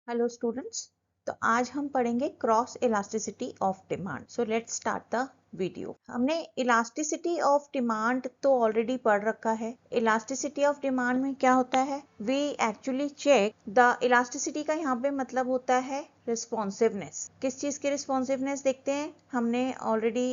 Hello students. तो आज हम पढ़ेंगे cross elasticity of demand. So let's start the video. हमने इलास्टिसिटी ऑफ डिमांड तो ऑलरेडी पढ़ रखा है। इलास्टिसिटी ऑफ डिमांड में क्या होता है, we actually check the elasticity का यहाँ पे मतलब होता है रिस्पॉन्सिवनेस। किस चीज की रिस्पॉन्सिवनेस देखते हैं, हमने ऑलरेडी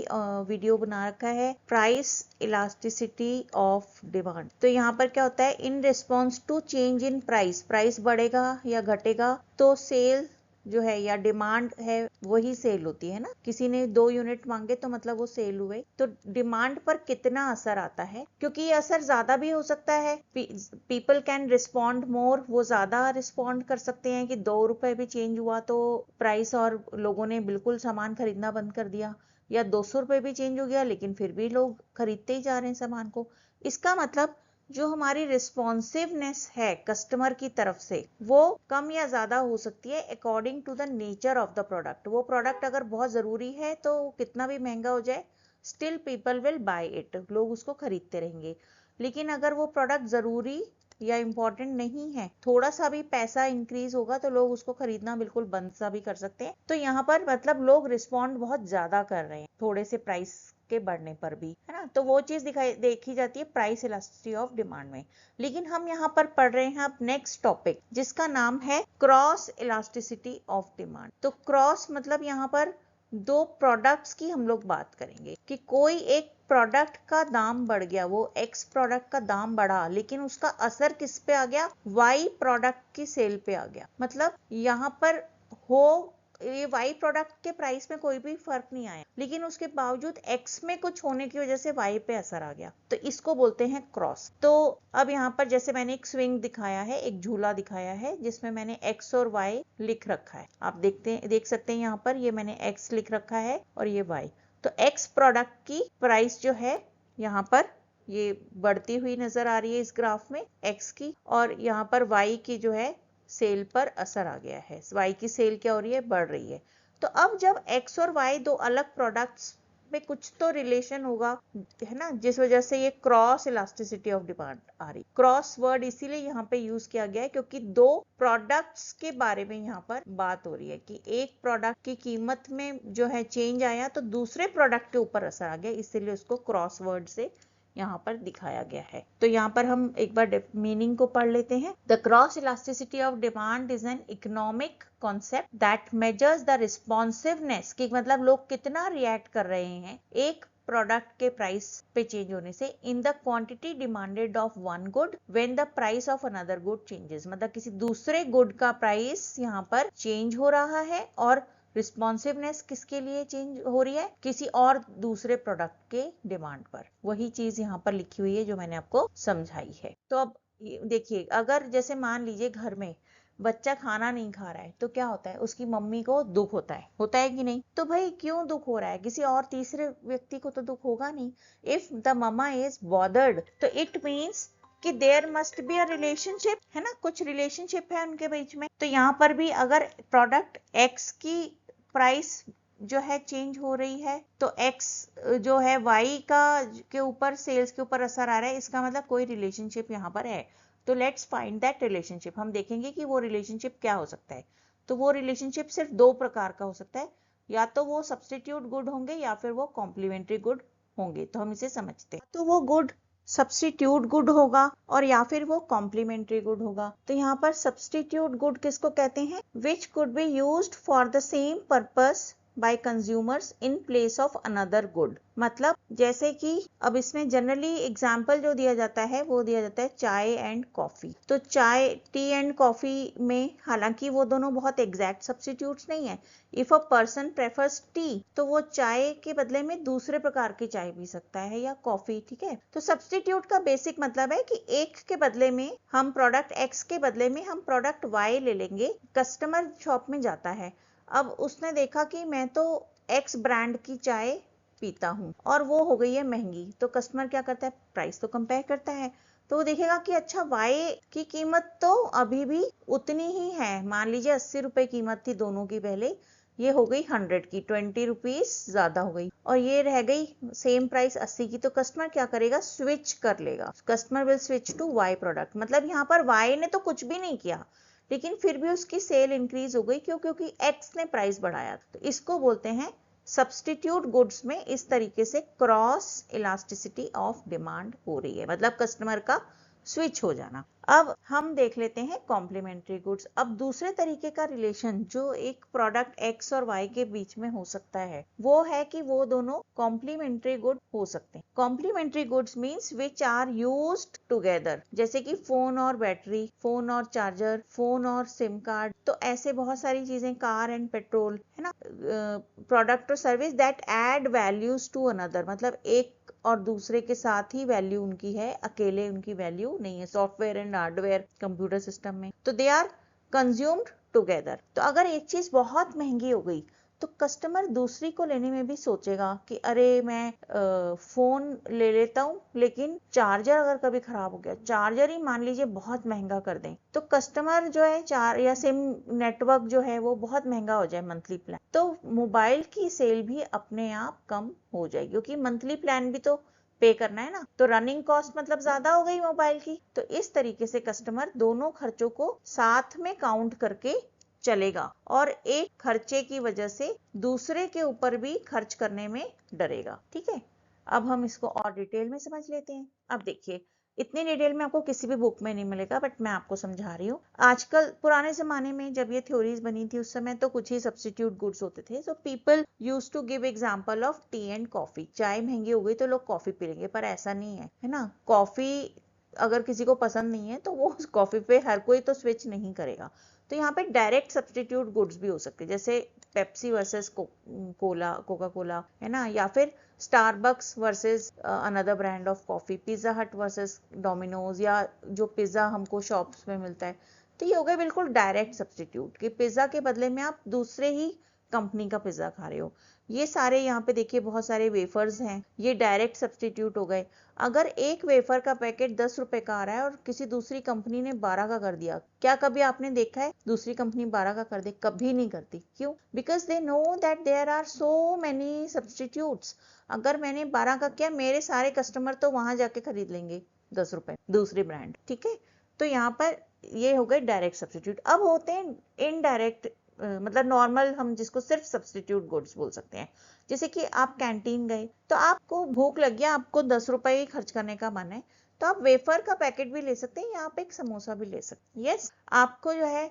वीडियो बना रखा है प्राइस इलास्टिसिटी ऑफ डिमांड। तो यहाँ पर क्या होता है, in response to change in price, price बढ़ेगा या घटेगा तो सेल जो है या डिमांड है वही सेल होती है ना। किसी ने 2 यूनिट मांगे तो मतलब वो सेल हुए। तो डिमांड पर कितना असर आता है, क्योंकि ये असर ज्यादा भी हो सकता है। पीपल कैन रिस्पॉन्ड मोर, वो ज्यादा रिस्पॉन्ड कर सकते हैं कि 2 रुपए भी चेंज हुआ तो प्राइस और लोगों ने बिल्कुल सामान खरीदना बंद कर दिया, या 200 रुपए भी चेंज हो गया लेकिन फिर भी लोग खरीदते ही जा रहे हैं सामान को। इसका मतलब जो हमारी रिस्पॉन्सिवनेस है कस्टमर की तरफ से वो कम या ज्यादा हो सकती है according to the nature of the product. वो प्रोडक्ट अगर बहुत जरूरी है तो कितना भी महंगा हो जाए still people will buy it, लोग उसको खरीदते रहेंगे। लेकिन अगर वो प्रोडक्ट जरूरी या इम्पोर्टेंट नहीं है, थोड़ा सा भी पैसा इंक्रीज होगा तो लोग उसको खरीदना बिल्कुल बंद सा भी कर सकते हैं। तो यहाँ पर मतलब लोग रिस्पॉन्ड बहुत ज्यादा कर रहे हैं थोड़े से प्राइस के बढ़ने पर भी, है ना। तो वो चीज देखी जाती है प्राइस इलास्टिसिटी ऑफ डिमांड में। लेकिन हम यहाँ पर पढ़ रहे हैं अब नेक्स्ट टॉपिक जिसका नाम है क्रॉस इलास्टिसिटी ऑफ डिमांड। तो क्रॉस मतलब यहाँ पर 2 प्रोडक्ट्स की हम लोग बात करेंगे कि कोई एक प्रोडक्ट का दाम बढ़ गया, वो एक्स प्रोडक्ट का दाम बढ़ा लेकिन उसका असर किस पे आ गया, वाई प्रोडक्ट की सेल पे आ गया। मतलब यहाँ पर हो ये वाई प्रोडक्ट के प्राइस में कोई भी फर्क नहीं आया लेकिन उसके बावजूद एक्स में कुछ होने की वजह से वाई पे असर आ गया, तो इसको बोलते हैं क्रॉस। तो अब यहाँ पर जैसे मैंने एक स्विंग दिखाया है, एक झूला दिखाया है जिसमें मैंने एक्स और वाई लिख रखा है। आप देख सकते हैं यहाँ पर ये मैंने एक्स लिख रखा है और ये वाई। तो एक्स प्रोडक्ट की प्राइस जो है यहाँ पर ये बढ़ती हुई नजर आ रही है इस ग्राफ में एक्स की, और यहाँ पर वाई की जो है सेल पर असर आ गया है। वाई की सेल क्या हो रही है, बढ़ रही है। तो अब जब एक्स और वाई 2 अलग प्रोडक्ट्स में कुछ तो रिलेशन होगा, है ना, जिस वजह से ये क्रॉस इलास्टिसिटी ऑफ डिमांड आ रही। क्रॉस वर्ड इसीलिए यहाँ पे यूज किया गया है क्योंकि 2 प्रोडक्ट्स के बारे में यहाँ पर बात हो रही है कि एक प्रोडक्ट की कीमत में जो है चेंज आया तो दूसरे प्रोडक्ट के ऊपर असर आ गया, इसीलिए उसको क्रॉस वर्ड से यहाँ पर दिखाया गया है। तो यहाँ पर हम एक बार मीनिंग को पढ़ लेते हैं। The cross elasticity of demand is an economic concept that measures the responsiveness, कि मतलब लोग कितना रिएक्ट कर रहे हैं एक प्रोडक्ट के प्राइस पे चेंज होने से, in the quantity demanded of one good when the price of another good changes. मतलब किसी दूसरे गुड का प्राइस यहाँ पर चेंज हो रहा है और रिस्पॉन्सिवनेस किसके लिए चेंज हो रही है, किसी और दूसरे प्रोडक्ट के डिमांड पर। वही चीज यहाँ पर लिखी हुई है जो मैंने आपको समझाई है। तो अब देखिए, अगर जैसे मान लीजिए घर में बच्चा खाना नहीं खा रहा है तो क्या होता है, उसकी मम्मी को दुख होता है कि नहीं। तो भाई क्यों दुख हो रहा है, किसी और तीसरे व्यक्ति को तो दुख होगा नहीं। If the mama is bothered तो इट मीन्स कि there must be a relationship, है ना, कुछ रिलेशनशिप है उनके बीच में। तो यहाँ पर भी अगर प्रोडक्ट एक्स की प्राइस जो है चेंज हो रही है तो एक्स जो है वाई का के ऊपर सेल्स के ऊपर असर आ रहा है, इसका मतलब कोई रिलेशनशिप यहाँ पर है। तो लेट्स फाइंड दैट रिलेशनशिप। हम देखेंगे कि वो रिलेशनशिप क्या हो सकता है। तो वो रिलेशनशिप सिर्फ 2 प्रकार का हो सकता है, या तो वो सब्स्टिट्यूट गुड होंगे या फिर वो कॉम्प्लीमेंट्री गुड होंगे। तो हम इसे समझते हैं, तो वो गुड सब्स्टिट्यूट गुड होगा और या फिर वो कॉम्प्लीमेंट्री गुड होगा। तो यहाँ पर सब्स्टिट्यूट गुड किसको कहते हैं, which could be used for the same purpose by consumers in place of another good। मतलब जैसे कि अब इसमें जनरली एग्जाम्पल जो दिया जाता है वो दिया जाता है चाय एंड कॉफी। तो चाय, टी एंड कॉफी में हालांकि वो दोनों बहुत एग्जैक्ट सब्स्टिट्यूट्स नहीं है। If a person prefers T तो वो चाय के बदले में दूसरे प्रकार की चाय पी सकता है या कॉफी, ठीक है। तो सब्स्टिट्यूट का बेसिक मतलब है कि एक के बदले में हम प्रोडक्ट एक्स के बदले में हम प्रोडक्ट वाई ले लेंगे। कस्टमर शॉप में जाता है, अब उसने देखा कि मैं तो एक्स ब्रांड की चाय पीता हूँ और वो हो गई है महंगी, तो कस्टमर क्या करता है, प्राइस तो कंपेयर करता है। तो वो देखेगा कि अच्छा वाई की कीमत तो अभी भी उतनी ही है, मान लीजिए 80 रुपए कीमत थी दोनों की पहले, ये हो गई 100 की, 20 रुपीज ज्यादा हो गई, और ये रह गई सेम प्राइस 80 की। तो कस्टमर क्या करेगा, स्विच कर लेगा, customer will switch to y product. मतलब यहाँ पर वाई ने तो कुछ भी नहीं किया, लेकिन फिर भी उसकी सेल इंक्रीज हो गई, क्यों? क्योंकि एक्स ने प्राइस बढ़ाया। तो इसको बोलते हैं सब्सटीट्यूट गुड्स में इस तरीके से क्रॉस इलास्टिसिटी ऑफ डिमांड हो रही है, मतलब कस्टमर का स्विच हो जाना। अब हम देख लेते हैं कॉम्प्लीमेंट्री गुड्स। अब दूसरे तरीके का रिलेशन जो एक प्रोडक्ट एक्स और वाई के बीच में हो सकता है वो है कि वो दोनों कॉम्प्लीमेंट्री गुड हो सकते हैं। Complementary goods means which are used together, जैसे कि फोन और बैटरी, फोन और चार्जर, फोन और सिम कार्ड। तो ऐसे बहुत सारी चीजें, कार एंड पेट्रोल, है ना। प्रोडक्ट और service that add values to another, मतलब एक और दूसरे के साथ ही वैल्यू उनकी है, अकेले उनकी वैल्यू नहीं है। Software and hardware computer system में तो दे आर कंज्यूम्ड टुगेदर। तो अगर एक चीज बहुत महंगी हो गई तो कस्टमर दूसरी को लेने में भी सोचेगा कि अरे मैं फोन ले लेता हूँ, लेकिन चार्जर अगर कभी खराब हो गया, चार्जर ही मान लीजिए बहुत महंगा कर दें, तो कस्टमर जो है चार या सिम नेटवर्क जो है वो बहुत महंगा हो जाए मंथली प्लान, तो मोबाइल की सेल भी अपने आप कम हो जाएगी, क्योंकि मंथली प्लान भी तो पे करना है ना। तो रनिंग कॉस्ट मतलब ज्यादा हो गई मोबाइल की। तो इस तरीके से कस्टमर दोनों खर्चों को साथ में काउंट करके चलेगा और एक खर्चे की वजह से दूसरे के ऊपर भी खर्च करने में डरेगा। ठीक है, अब हम इसको और डिटेल में समझ लेते हैं। अब देखिए, इतनी डिटेल में आपको किसी भी बुक में नहीं मिलेगा, बट मैं आपको समझा रही हूँ। आजकल पुराने जमाने में जब ये थ्योरीज बनी थी उस समय तो कुछ ही सब्स्टिट्यूट गुड्स होते थे। So people use to give example of tea and coffee. चाय महंगी हो गई तो लोग कॉफी पी लेंगे, पर ऐसा नहीं है ना। कॉफी अगर किसी को पसंद नहीं है तो वो उस कॉफी पे हर कोई तो स्विच नहीं करेगा। तो यहाँ पे डायरेक्ट सब्स्टिट्यूट गुड्स भी हो सकते हैं, जैसे Pepsi versus Cola, Coca Cola, है ना, या फिर Starbucks versus another brand of coffee, pizza हट वर्सेस डोमिनोज, या जो पिज्जा हमको शॉप्स में मिलता है। तो ये हो गए बिल्कुल डायरेक्ट सब्स्टिट्यूट कि पिज्जा के बदले में आप दूसरे ही कंपनी का पिज्जा खा रहे हो। ये सारे यहाँ पे देखिए बहुत सारे वेफर्स हैं, ये डायरेक्ट सब्स्टिट्यूट हो गए। अगर एक वेफर का पैकेट 10 रुपए का आ रहा है और किसी दूसरी कंपनी ने 12 का कर दिया, क्या कभी आपने देखा है दूसरी कंपनी 12 का कर दे? कभी नहीं करती। क्यों? Because they know that there are so many substitutes. अगर मैंने 12 का किया, मेरे सारे कस्टमर तो वहां जाके खरीद लेंगे 10 रुपए दूसरी ब्रांड। ठीक है, तो यहाँ पर ये हो गए डायरेक्ट सब्स्टिट्यूट। अब होते हैं इनडायरेक्ट, मतलब नॉर्मल, हम जिसको सिर्फ सब्स्टिट्यूट गुड्स बोल सकते हैं। जैसे कि आप कैंटीन गए तो आपको भूख लग गया, आपको 10 रुपए ही खर्च करने का मन है, तो आप वेफर का पैकेट भी ले सकते हैं या आप एक समोसा भी ले सकते हैं। यस, आपको जो है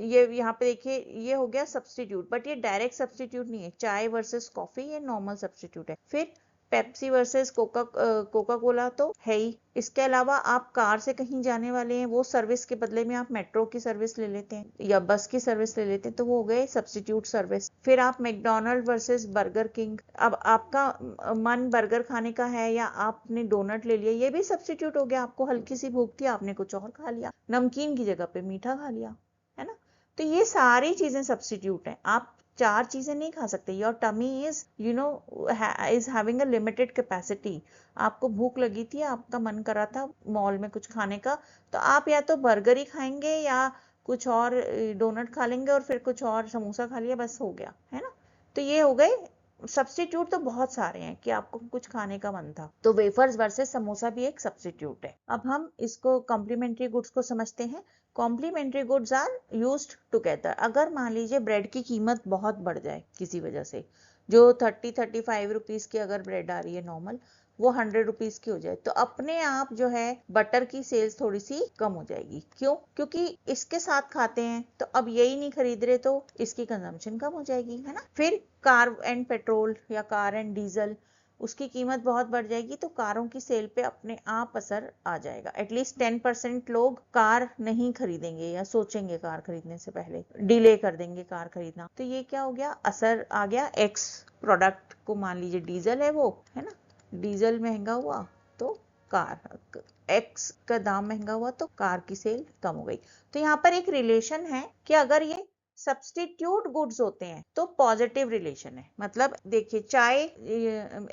ये यहाँ पे देखिए ये हो गया सब्स्टिट्यूट, बट ये डायरेक्ट सब्स्टिट्यूट नहीं है। चाय वर्सेस कॉफी ये नॉर्मल सब्स्टिट्यूट है। फिर पेप्सी वर्सेस कोका कोला तो है ही। इसके अलावा आप कार से कहीं जाने वाले हैं, वो सर्विस के बदले में आप मेट्रो की सर्विस ले लेते हैं या बस की सर्विस ले लेते हैं, तो वो हो गए सब्स्टिट्यूट सर्विस। फिर आप मैकडोनल्ड वर्सेस बर्गर किंग, अब आपका मन बर्गर खाने का है या आपने डोनट ले लिया, ये भी सब्स्टिट्यूट हो गया। आपको हल्की सी भूख थी, आपने कुछ और खा लिया, नमकीन की जगह पे मीठा खा लिया, है ना। तो ये सारी चीजें सब्स्टिट्यूट हैं। आप 4 चीजें नहीं खा सकते। Your tummy is is having a limited capacity. आपको भूख लगी थी, आपका मन कर रहा था मॉल में कुछ खाने का, तो आप या तो बर्गर ही खाएंगे या कुछ और डोनट खा लेंगे और फिर कुछ और समोसा खा लिया, बस हो गया, है ना। तो ये हो गए सब्स्टिट्यूट। तो बहुत सारे हैं कि आपको कुछ खाने का मन था, तो वेफर्स वर्सेस समोसा भी एक सब्स्टिट्यूट है। अब हम इसको कॉम्प्लीमेंट्री गुड्स को समझते हैं। Complementary goods are used together. अगर मान लीजिए ब्रेड की कीमत बहुत बढ़ जाए किसी वजह से, जो 30-35 रुपीज की अगर ब्रेड आ रही है नॉर्मल, वो 100 रुपीज की हो जाए, तो अपने आप जो है बटर की सेल्स थोड़ी सी कम हो जाएगी। क्यों? क्योंकि इसके साथ खाते हैं, तो अब यही नहीं खरीद रहे तो इसकी कंजम्पशन कम हो जाएगी, है ना। फिर कार एंड पेट्रोल या कार एंड डीजल, उसकी कीमत बहुत बढ़ जाएगी, तो कारों की सेल पे अपने आप असर आ जाएगा। एटलीस्ट 10% लोग कार नहीं खरीदेंगे या सोचेंगे कार खरीदने से पहले, डिले कर देंगे कार खरीदना। तो ये क्या हो गया? असर आ गया। एक्स प्रोडक्ट को मान लीजिए डीजल है वो, है ना, डीजल महंगा हुआ तो कार, एक्स का दाम महंगा हुआ तो कार की सेल कम हो गई। तो यहाँ पर एक रिलेशन है कि अगर ये सब्स्टिट्यूट गुड्स होते हैं तो पॉजिटिव रिलेशन है। मतलब देखिए, चाय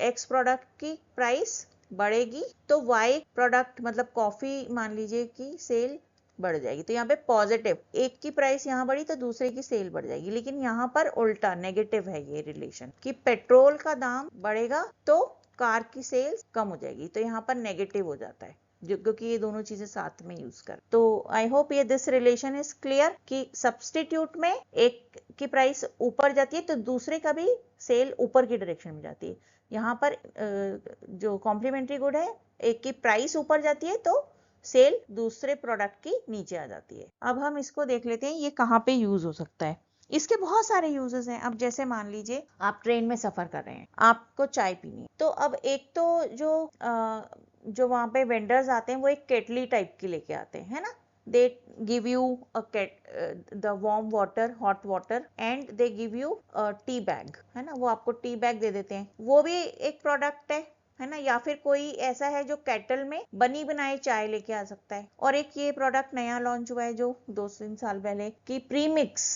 एक्स प्रोडक्ट की प्राइस बढ़ेगी तो वाई प्रोडक्ट मतलब कॉफी मान लीजिए कि सेल बढ़ जाएगी। तो यहाँ पे पॉजिटिव, एक की प्राइस यहाँ बढ़ी तो दूसरे की सेल बढ़ जाएगी। लेकिन यहाँ पर उल्टा नेगेटिव है ये रिलेशन कि पेट्रोल का दाम बढ़ेगा तो कार की सेल्स कम हो जाएगी, तो यहाँ पर नेगेटिव हो जाता है। क्योंकि ये दोनों चीजें साथ में यूज कर। तो आई होप ये दिस रिलेशन इज क्लियर कि सब्सटीट्यूट में एक की प्राइस ऊपर जाती है तो दूसरे का भी सेल ऊपर की डायरेक्शन में जाती है। यहाँ पर जो कॉम्प्लीमेंट्री गुड है, एक की प्राइस ऊपर जाती है तो सेल दूसरे प्रोडक्ट की नीचे आ जाती है। अब हम इसको देख लेते हैं ये कहाँ पे यूज हो सकता है। इसके बहुत सारे यूजेस हैं। अब जैसे मान लीजिए आप ट्रेन में सफर कर रहे हैं, आपको चाय पीनी है, तो अब एक तो जो वहां पे वेंडर्स आते हैं वो एक केटली टाइप की लेके आते हैं, है ना। They give you the warm water, hot water, and they give U tea bag, है ना। वो आपको टी बैग दे देते हैं, वो भी एक प्रोडक्ट है ना। या फिर कोई ऐसा है जो केटल में बनी बनाई चाय लेके आ सकता है। और एक ये प्रोडक्ट नया लॉन्च हुआ है जो 2-3 साल पहले की premix,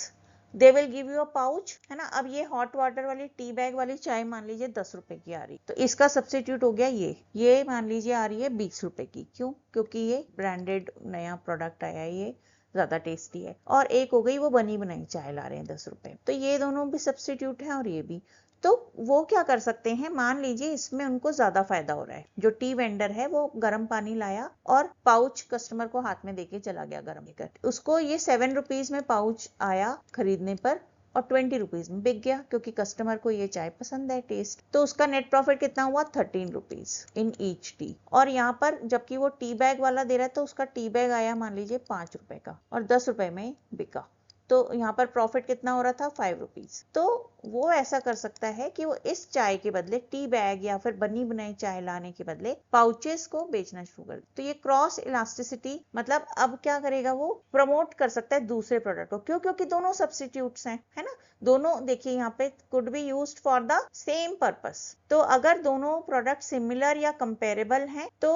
they will give you a pouch, है ना। अब ये हॉट वाटर वाली टी बैग वाली चाय मान लीजिए 10 रुपए की आ रही, तो इसका सब्स्टिट्यूट हो गया ये मान लीजिए आ रही है 20 रुपए की। क्यों? क्योंकि ये ब्रांडेड नया प्रोडक्ट आया है, ये ज्यादा टेस्टी है। और एक हो गई वो बनी बनाई चाय ला रहे हैं 10 रुपए, तो ये दोनों भी सब्स्टिट्यूट है और ये भी। तो वो क्या कर सकते हैं, मान लीजिए इसमें उनको ज्यादा फायदा हो रहा है। जो टी वेंडर है वो गर्म पानी लाया और पाउच कस्टमर को हाथ में देके चला गया गर्म लेकर, उसको ये 7 रुपीज में पाउच आया खरीदने पर और 20 रुपीज में बिक गया, क्योंकि कस्टमर को ये चाय पसंद है, टेस्ट। तो उसका नेट प्रॉफिट कितना हुआ? 13 रुपीज इन ईच टी। और यहाँ पर जबकि वो टी बैग वाला दे रहा है तो उसका टी बैग आया मान लीजिए 5 रुपए का और 10 रुपए में बिका, तो यहाँ पर प्रॉफिट कितना हो रहा था? 5 रुपीज। तो वो ऐसा कर सकता है कि वो इस चाय के बदले टी बैग या फिर बनी बनाई चाय लाने के बदले पाउचेस को बेचना शुरू कर। तो ये क्रॉस इलास्टिसिटी मतलब अब क्या करेगा, वो प्रमोट कर सकता है दूसरे प्रोडक्ट को। क्यों? क्योंकि दोनों सब्स्टिट्यूट्स हैं, है ना। दोनों देखिए यहाँ पे could be used for the same purpose. तो अगर दोनों प्रोडक्ट सिमिलर या कंपेरेबल हैं तो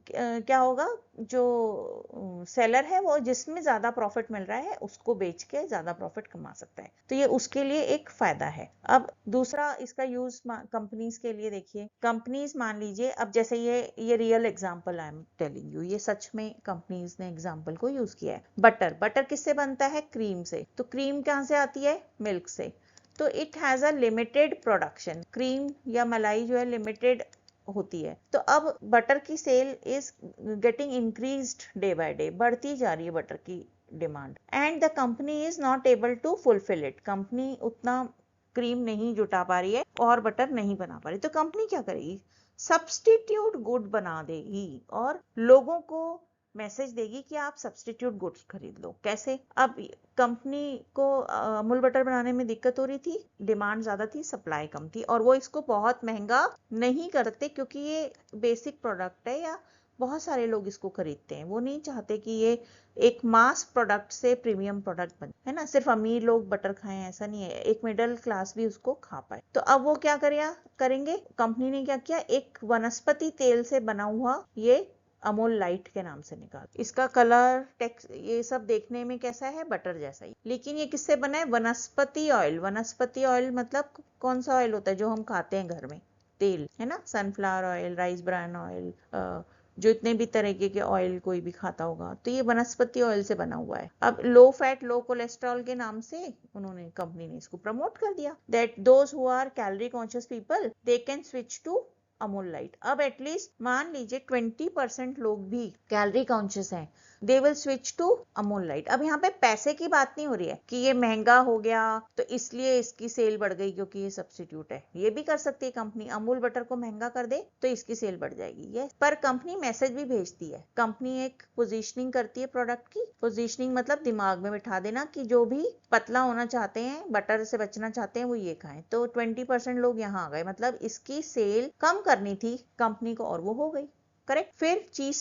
क्या होगा, जो सेलर है वो जिसमें ज्यादा प्रॉफिट मिल रहा है उसको बेच के ज्यादा प्रॉफिट कमा सकता है। तो ये उसके लिए एक फायदा है। अब दूसरा इसका यूज कंपनीज के लिए देखिए। कंपनीज मान लीजिए, अब जैसे ये real example I am telling you, ये सच में कंपनीज ने एग्जांपल को यूज किया है। बटर किससे बनता है? क्रीम से। तो क्रीम कहाँ से आती है? मिल्क से। तो it has a limited production. Cream या मलाई जो है लिमिटेड होती है। तो अब बटर की sale is getting increased day by day, बढ़ती जा रही है बटर की demand, and the company is not able to fulfil it. Company उतना क्रीम नहीं जुटा पा रही है और बटर नहीं बना पा रही, तो कंपनी क्या करेगी? सब्स्टिट्यूट गुड बना देगी और लोगों को मैसेज देगी कि आप सब्स्टिट्यूट गुड्स खरीद लो। कैसे? अब कंपनी को अमूल बटर बनाने में दिक्कत हो रही थी, डिमांड ज्यादा थी, सप्लाई कम थी, और वो इसको बहुत महंगा नहीं करते क्योंकि ये बेसिक प्रोडक्ट है या बहुत सारे लोग इसको खरीदते हैं। वो नहीं चाहते कि ये एक मास प्रोडक्ट से प्रीमियम प्रोडक्ट बने, है ना। सिर्फ अमीर लोग बटर खाएं ऐसा नहीं है, एक मिडिल क्लास भी उसको खा पाए। तो अब वो क्या करेंगे, कंपनी ने क्या किया, एक वनस्पति तेल से बना हुआ ये अमूल लाइट के नाम से निकाल। इसका कलर, टेक्स्ट, ये सब देखने में कैसा है? बटर जैसा ही, लेकिन ये किससे बना है? वनस्पति ऑयल। वनस्पति ऑयल मतलब कौन सा ऑयल होता है? जो हम खाते हैं घर में, तेल, है ना। Sunflower oil, rice bran oil, जो इतने भी तरीके के ऑयल कोई भी खाता होगा, तो ये वनस्पति ऑयल से बना हुआ है। अब लो फैट लो कोलेस्ट्रॉल के नाम से उन्होंने, कंपनी ने इसको प्रमोट कर दिया, that those who are calorie conscious people they can switch to Amul light. अब एटलीस्ट मान लीजिए 20% लोग भी कैलोरी कॉन्शियस हैं, they will switch to Amul light. अब यहाँ पे पैसे की बात नहीं हो रही है कि ये महंगा हो गया तो इसलिए इसकी सेल बढ़ गई क्योंकि ये सब्स्टिट्यूट है। ये भी कर सकती है कंपनी, अमूल बटर को महंगा कर दे तो इसकी सेल बढ़ जाएगी, ये। पर कंपनी मैसेज भी भेजती है, कंपनी एक पोजीशनिंग करती है प्रोडक्ट की। पोजीशनिंग मतलब दिमाग में बिठा देना कि जो भी पतला होना चाहते हैं, बटर से बचना चाहते हैं, वो ये खाएं। तो 20% लोग यहाँ आ गए, मतलब इसकी सेल कम करनी थी कंपनी को और वो हो गई। करेक्ट। फिर चीज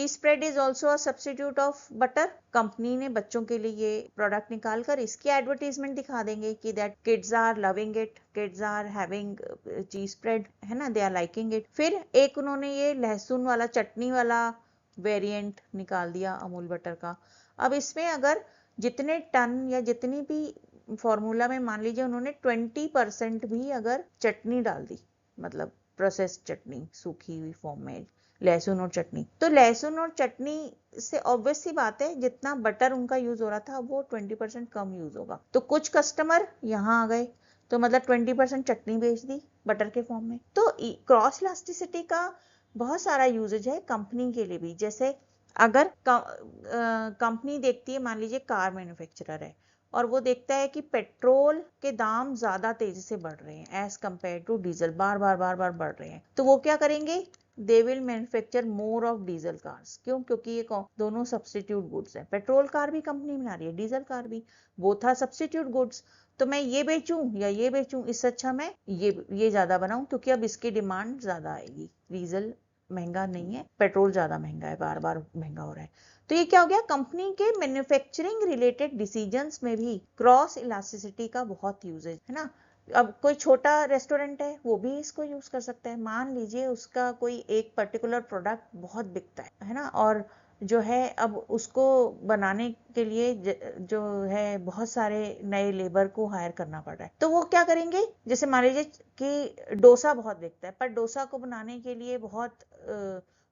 spread is also a substitute of butter. Company ने बच्चों के लिए ये प्रोडक्ट निकालकर इसकी एडवर्टीजमेंट दिखा देंगे कि that kids are loving it, kids are having cheese spread, है ना, दे आर लाइकिंग इट। फिर एक उन्होंने ये लहसुन वाला, चटनी वाला वेरिएंट निकाल दिया अमूल बटर का। अब इसमें अगर जितने टन या जितनी भी फॉर्मूला में मान लीजिए उन्होंने 20% भी अगर चटनी डाल दी, मतलब प्रोसेस्ड चटनी सूखी हुई फॉर्म में, लहसुन और चटनी, तो लहसुन और चटनी से ऑब्वियस सी बात है जितना बटर उनका यूज हो रहा था वो 20% कम यूज होगा। तो कुछ कस्टमर यहाँ आ गए, तो मतलब 20% चटनी बेच दी बटर के फॉर्म में। तो क्रॉस इलास्टिसिटी का बहुत सारा यूजेज है कंपनी के लिए भी। जैसे अगर कंपनी देखती है, मान लीजिए कार मैन्युफैक्चरर है और वो देखता है कि पेट्रोल के दाम ज्यादा तेजी से बढ़ रहे हैं एज कंपेयर टू डीजल, बार बार बढ़ रहे हैं, तो वो क्या करेंगे, they will manufacture more of diesel cars. क्यों? क्योंकि ये दोनों सब्सटीट्यूट गुड्स हैं। पेट्रोल कार भी कंपनी बना रही है, डीजल कार भी, बोथ आर सब्सटीट्यूट गुड्स। तो मैं ये बेचूं या ये बेचूं, इससे अच्छा मैं ये ज्यादा बनाऊं, क्योंकि अब इसकी डिमांड ज्यादा आएगी। डीजल महंगा नहीं है, पेट्रोल ज्यादा महंगा है, बार बार महंगा हो रहा है। तो ये क्या हो गया, कंपनी के मैन्युफैक्चरिंग रिलेटेड डिसीजंस में भी क्रॉस इलास्टिसिटी का बहुत यूजेज है ना। अब कोई छोटा रेस्टोरेंट है, वो भी इसको यूज कर सकता है। मान लीजिए उसका कोई एक पर्टिकुलर प्रोडक्ट बहुत बिकता है ना, और जो है अब उसको बनाने के लिए जो है बहुत सारे नए लेबर को हायर करना पड़ रहा है, तो वो क्या करेंगे, जैसे मान लीजिए कि डोसा बहुत बिकता है, पर डोसा को बनाने के लिए बहुत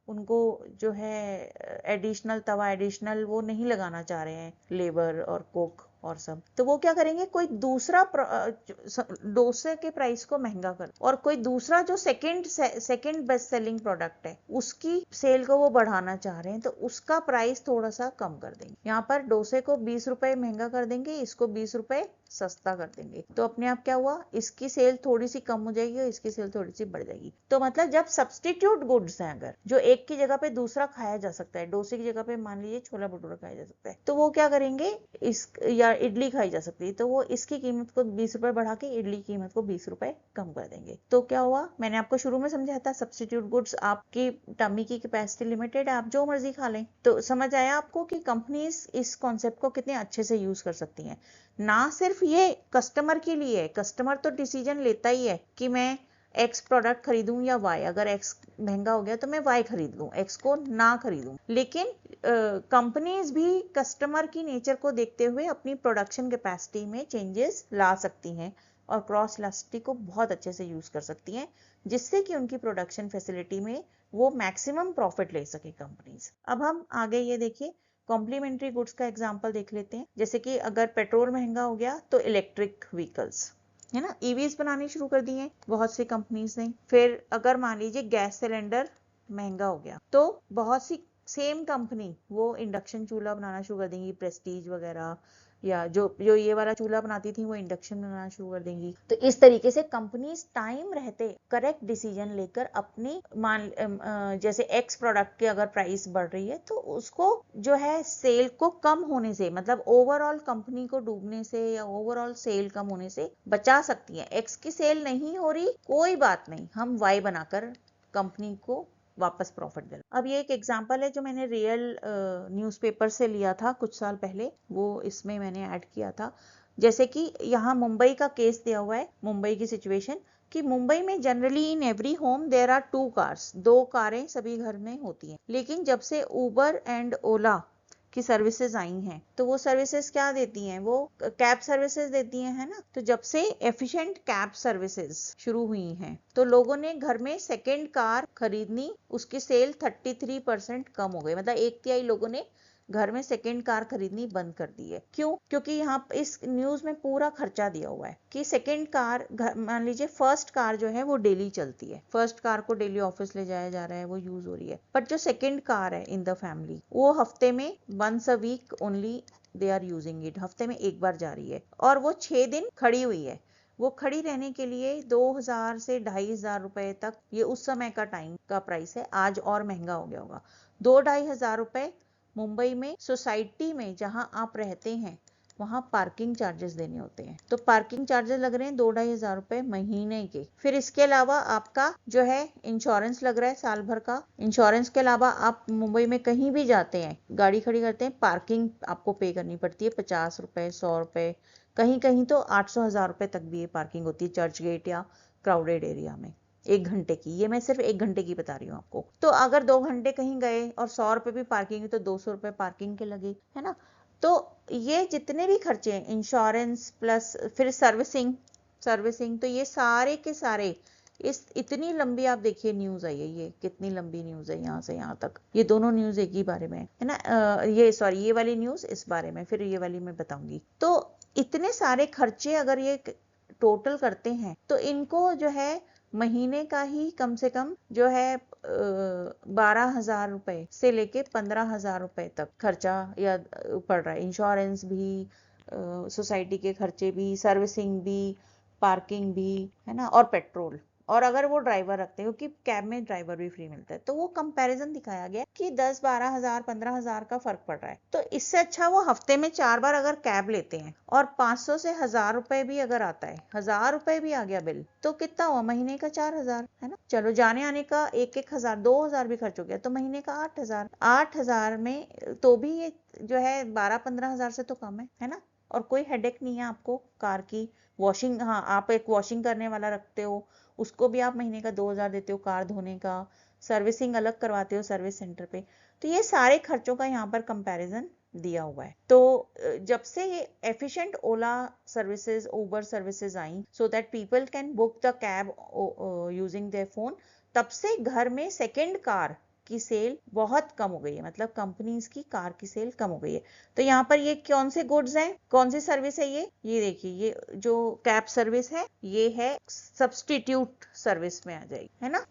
उनको जो है एडिशनल तवा, एडिशनल वो नहीं लगाना चाह रहे हैं लेबर और कुक और सब, तो वो क्या करेंगे, कोई दूसरा डोसे के प्राइस को महंगा कर, और कोई दूसरा जो सेकंड बेस्ट सेलिंग प्रोडक्ट है उसकी सेल को वो बढ़ाना चाह रहे हैं, तो उसका प्राइस थोड़ा सा कम कर देंगे। यहाँ पर डोसे को 20 रुपए महंगा कर देंगे, इसको 20 रुपए सस्ता कर देंगे, तो अपने आप क्या हुआ, इसकी सेल थोड़ी सी कम हो जाएगी और इसकी सेल थोड़ी सी बढ़ जाएगी। तो मतलब जब सब्सटीट्यूट गुड्स हैं, अगर जो एक की जगह पे दूसरा खाया जा सकता है, डोसे की जगह पे मान लीजिए छोला भटूरा खाया जा सकता है, तो वो क्या करेंगे, इस या इडली खाई जा सकती है, तो वो इसकी कीमत को 20 रुपए बढ़ा के इडली की कीमत को 20 रुपए कम कर देंगे। तो क्या हुआ, मैंने आपको शुरू में समझाया था, सब्सटीट्यूट गुड्स, आपकी टमी की कैपेसिटी लिमिटेड है, आप जो मर्जी खा लें। तो समझ आया आपको कि कंपनीज इस कॉन्सेप्ट को कितने अच्छे से यूज कर सकती हैं। ना सिर्फ ये कस्टमर के लिए, कस्टमर तो डिसीजन लेता ही है कि मैं एक्स प्रोडक्ट खरीदूं या वाई, अगर एक्स महंगा हो गया तो मैं वाई खरीद लूं, एक्स को ना खरीदूं। लेकिन कंपनीज भी कस्टमर की नेचर को देखते हुए अपनी प्रोडक्शन कैपेसिटी में चेंजेस ला सकती हैं और क्रॉस इलास्टिसिटी को बहुत अच्छे से यूज कर सकती हैं, जिससे कि उनकी प्रोडक्शन फैसिलिटी में वो मैक्सिमम प्रॉफिट ले सके कंपनीज। अब हम आगे ये देखिए, कॉम्प्लीमेंट्री गुड्स का एग्जांपल देख लेते हैं। जैसे कि अगर पेट्रोल महंगा हो गया तो इलेक्ट्रिक व्हीकल्स है ना, ईवीज बनानी शुरू कर दी हैं बहुत सी कंपनीज ने। फिर अगर मान लीजिए गैस सिलेंडर महंगा हो गया, तो बहुत सी सेम कंपनी वो इंडक्शन चूल्हा बनाना शुरू कर देंगी, प्रेस्टीज वगैरह, या जो ये वाला चूल्हा बनाती थी वो इंडक्शन बनाना शुरू कर देंगी। तो इस तरीके से कंपनीज टाइम रहते करेक्ट डिसीजन लेकर अपनी जैसे एक्स प्रोडक्ट की अगर प्राइस बढ़ रही है तो उसको जो है सेल को कम होने से, मतलब ओवरऑल कंपनी को डूबने से या ओवरऑल सेल कम होने से बचा सकती है। एक्स की सेल नहीं हो रही, कोई बात नहीं, हम वाई बनाकर कंपनी को वापस प्रॉफिट दिला। अब ये एक एग्जांपल है जो मैंने रियल न्यूज़पेपर से लिया था कुछ साल पहले, वो इसमें मैंने ऐड किया था। जैसे कि यहाँ मुंबई का केस दिया हुआ है, मुंबई की सिचुएशन, कि मुंबई में generally in every home there are 2 cars, 2 कारें सभी घर में होती हैं। लेकिन जब से उबर एंड ओला की सर्विसेज आई हैं, तो वो सर्विसेज क्या देती हैं, वो कैब सर्विसेज देती हैं, है ना। तो जब से एफिशिएंट कैब सर्विसेज शुरू हुई हैं, तो लोगों ने घर में सेकंड कार खरीदनी, उसकी सेल 33% कम हो गई, मतलब 1/3 लोगों ने घर में सेकंड कार खरीदनी बंद कर दी है। क्यों? क्योंकि यहाँ इस न्यूज में पूरा खर्चा दिया हुआ है कि सेकंड कार, मान लीजिए फर्स्ट कार जो है वो डेली चलती है, फर्स्ट कार को डेली ऑफिस ले जाया जा रहा है, वो यूज हो रही है, बट जो सेकंड कार है इन द फैमिली, वो हफ्ते में once a week only they are using it, हफ्ते में एक बार जा रही है, और वो 6 दिन खड़ी हुई है। वो खड़ी रहने के लिए 2000 से 2500 रुपए तक, ये उस समय का टाइम का प्राइस है, आज और महंगा हो गया होगा, 2-2500 रुपए मुंबई में सोसाइटी में जहां आप रहते हैं वहां पार्किंग चार्जेस देने होते हैं। तो पार्किंग चार्जेस लग रहे हैं 2-2500 रुपए महीने के। फिर इसके अलावा आपका जो है इंश्योरेंस लग रहा है साल भर का। इंश्योरेंस के अलावा आप मुंबई में कहीं भी जाते हैं, गाड़ी खड़ी करते हैं, पार्किंग आपको पे करनी पड़ती है, 50 रुपए, 100 रुपए, कहीं कहीं तो 800-1000 रुपए तक भी ये पार्किंग होती है चर्च गेट या क्राउडेड एरिया में, 1 घंटे की। ये मैं सिर्फ 1 घंटे की बता रही हूँ आपको। तो अगर 2 घंटे कहीं गए और 100 रुपए भी पार्किंग, तो 200 रुपए पार्किंग के लगे, है ना। तो ये जितने भी खर्चे हैं, इंश्योरेंस प्लस फिर सर्विसिंग, तो ये सारे के सारे, इस इतनी लंबी आप देखिए न्यूज आई है, ये कितनी लंबी न्यूज है यहाँ से यहाँ तक, ये दोनों न्यूज एक ही बारे में है ना। ये वाली न्यूज इस बारे में, फिर ये वाली मैं बताऊंगी। तो इतने सारे खर्चे अगर ये टोटल करते हैं तो इनको जो है महीने का ही कम से कम जो है 12,000 रुपए से लेके 15,000 रुपए तक खर्चा या पड़ रहा है। इंश्योरेंस भी, सोसाइटी के खर्चे भी, सर्विसिंग भी, पार्किंग भी, है ना, और पेट्रोल। और अगर वो ड्राइवर रखते हैं, क्योंकि कैब में ड्राइवर भी फ्री मिलता है, तो वो कंपैरिजन दिखाया गया कि 10-12,000 15,000 का फर्क पड़ रहा है। तो इससे अच्छा वो हफ्ते में 4 बार अगर कैब लेते हैं और 500 से 1,000 रुपए भी अगर आता है, 1,000 रुपए भी आ गया बिल, तो कितना हुआ? महीने का 4,000, है ना। चलो जाने आने का 1,000 2,000 भी खर्च हो गया, तो महीने का 8,000। 8,000 में तो भी ये जो है 12-15,000 से तो कम है ना। और कोई हेडेक नहीं है आपको कार की। वॉशिंग, हाँ, आप एक वॉशिंग करने वाला रखते हो, उसको भी आप महीने का 2,000 देते हो कार धोने का। सर्विसिंग अलग करवाते हो सर्विस सेंटर पे। तो ये सारे खर्चों का यहाँ पर कंपैरिजन दिया हुआ है। तो जब से ये efficient Ola services, Uber services I, so that people can book the cab using their phone, तब से घर में सेकेंड कार की सेल बहुत कम हो गई है। मतलब कंपनीज की कार की सेल कम हो गई है। तो यहाँ पर ये कौन से गुड्स हैं, कौन सी सर्विस है? ये देखिए, ये जो कैब सर्विस है, ये है सब्सटीट्यूट सर्विस में आ जाएगी, है ना।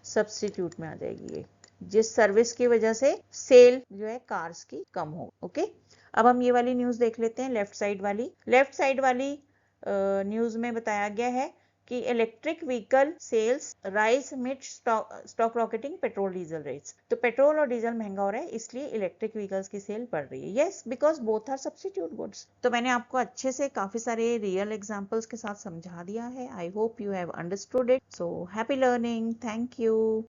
सब्सटीट्यूट में आ जाएगी ये, जिस सर्विस की वजह से सेल जो है कार्स की कम हो। ओके, अब हम ये वाली न्यूज देख लेते हैं, लेफ्ट साइड वाली। लेफ्ट साइड वाली न्यूज में बताया गया है कि electric vehicle sales rise mid stock rocketing petrol diesel rates. तो पेट्रोल और डीजल महंगा हो रहा है, इसलिए इलेक्ट्रिक व्हीकल्स की सेल बढ़ रही है। Yes, because both are substitute goods. तो मैंने आपको अच्छे से काफी सारे रियल एग्जांपल्स के साथ समझा दिया है। I hope you have understood it. So happy learning, thank you.